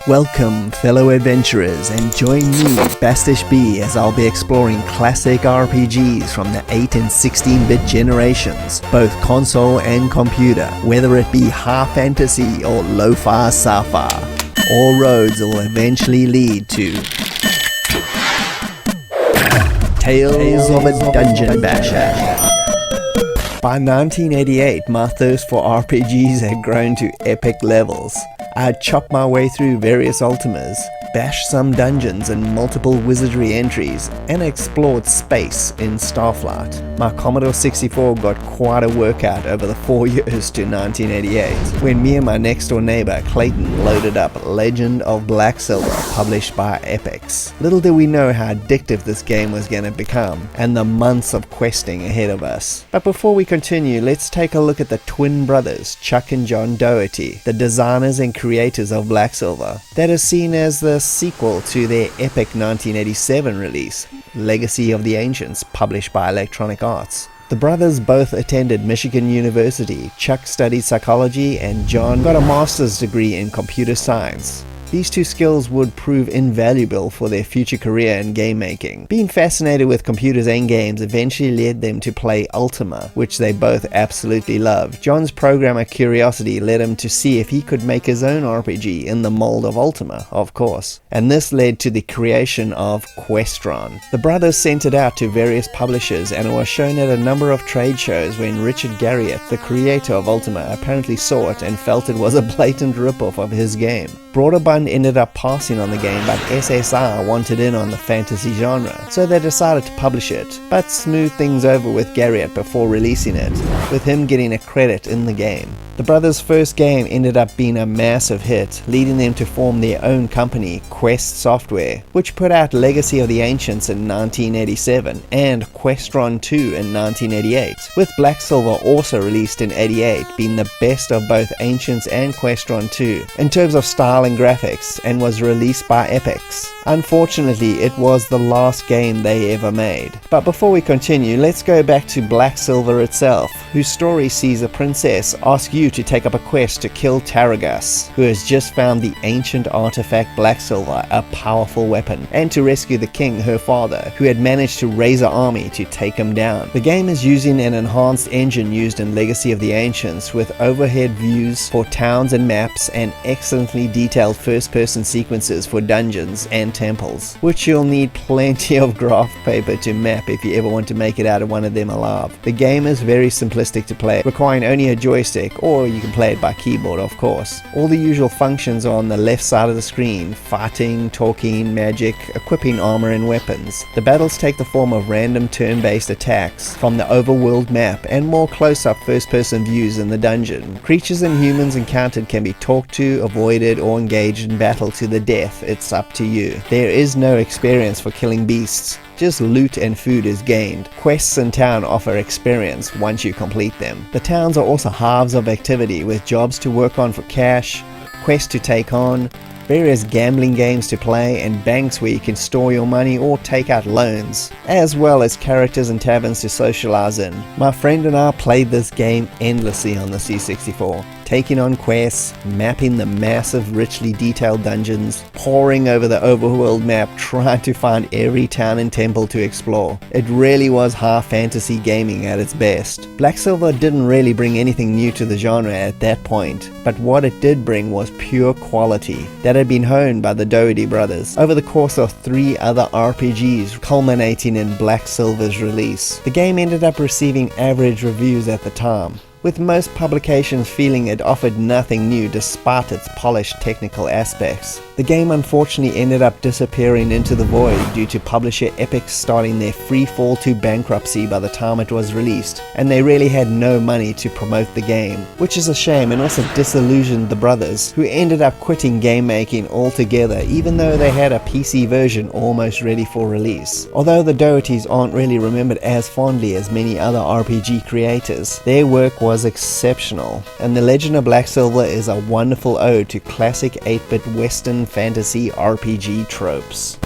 Welcome, fellow adventurers, and join me, Bastich B, as I'll be exploring classic RPGs from the 8 and 16-bit generations, both console and computer, whether it be high fantasy or lo-fi sci-fi. All roads will eventually lead to Tales of a Dungeon Basher. By 1988, my thirst for RPGs had grown to epic levels. I had chopped my way through various Ultimas, bashed some dungeons and multiple wizardry entries, and explored space in Starflight. My Commodore 64 got quite a workout over the 4 years to 1988, when me and my next door neighbor Clayton loaded up Legend of Blacksilver, published by Epyx. Little did we know how addictive this game was going to become, and the months of questing ahead of us. But before we continue, let's take a look at the twin brothers, Chuck and John Doherty, the designers and creators of Blacksilver, that is seen as the sequel to their epic 1987 release, Legacy of the Ancients, published by Electronic Arts. The brothers both attended Michigan University. Chuck studied psychology and John got a master's degree in computer science. These two skills would prove invaluable for their future career in game making. Being fascinated with computers and games eventually led them to play Ultima, which they both absolutely loved. John's programmer curiosity led him to see if he could make his own RPG in the mold of Ultima, of course. And this led to the creation of Questron. The brothers sent it out to various publishers and it was shown at a number of trade shows when Richard Garriott, the creator of Ultima, apparently saw it and felt it was a blatant ripoff of his game. Broderbund ended up passing on the game, but SSR wanted in on the fantasy genre, so they decided to publish it, but smoothed things over with Garriott before releasing it, with him getting a credit in the game. The brothers' first game ended up being a massive hit, leading them to form their own company, Quest Software, which put out Legacy of the Ancients in 1987 and Questron 2 in 1988, with Blacksilver also released in 88, being the best of both Ancients and Questron 2 in terms of style and graphics, and was released by Epyx. Unfortunately, it was the last game they ever made. But before we continue, let's go back to Blacksilver itself, whose story sees a princess ask you to take up a quest to kill Taragus, who has just found the ancient artifact Blacksilver, a powerful weapon, and to rescue the king, her father, who had managed to raise an army to take him down. The game is using an enhanced engine used in Legacy of the Ancients, with overhead views for towns and maps and excellently detailed first-person sequences for dungeons and temples, which you'll need plenty of graph paper to map if you ever want to make it out of one of them alive. The game is very simplistic to play, requiring only a joystick, or you can play it by keyboard, of course. All the usual functions are on the left side of the screen: fighting, talking, magic, equipping armor and weapons. The battles take the form of random turn-based attacks from the overworld map and more close-up first-person views in the dungeon. Creatures and humans encountered can be talked to, avoided, or engaged in battle to the death. It's up to you. There is no experience for killing beasts. Just loot and food is gained. Quests in town offer experience once you complete them. The towns are also halves of activity, with jobs to work on for cash, quests to take on, various gambling games to play, and banks where you can store your money or take out loans, as well as characters and taverns to socialize in. My friend and I played this game endlessly on the C64, taking on quests, mapping the massive richly detailed dungeons, poring over the overworld map trying to find every town and temple to explore. It really was high fantasy gaming at its best. Blacksilver didn't really bring anything new to the genre at that point, but what it did bring was pure quality that had been honed by the Doherty brothers over the course of 3 other RPGs, culminating in Blacksilver's release. The game ended up receiving average reviews at the time, with most publications feeling it offered nothing new despite its polished technical aspects. The game unfortunately ended up disappearing into the void due to publisher Epyx starting their free fall to bankruptcy by the time it was released, and they really had no money to promote the game, which is a shame and also disillusioned the brothers, who ended up quitting game making altogether even though they had a PC version almost ready for release. Although the Dohertys aren't really remembered as fondly as many other RPG creators, their work was exceptional, and The Legend of Blacksilver is a wonderful ode to classic 8-bit Western fantasy RPG tropes.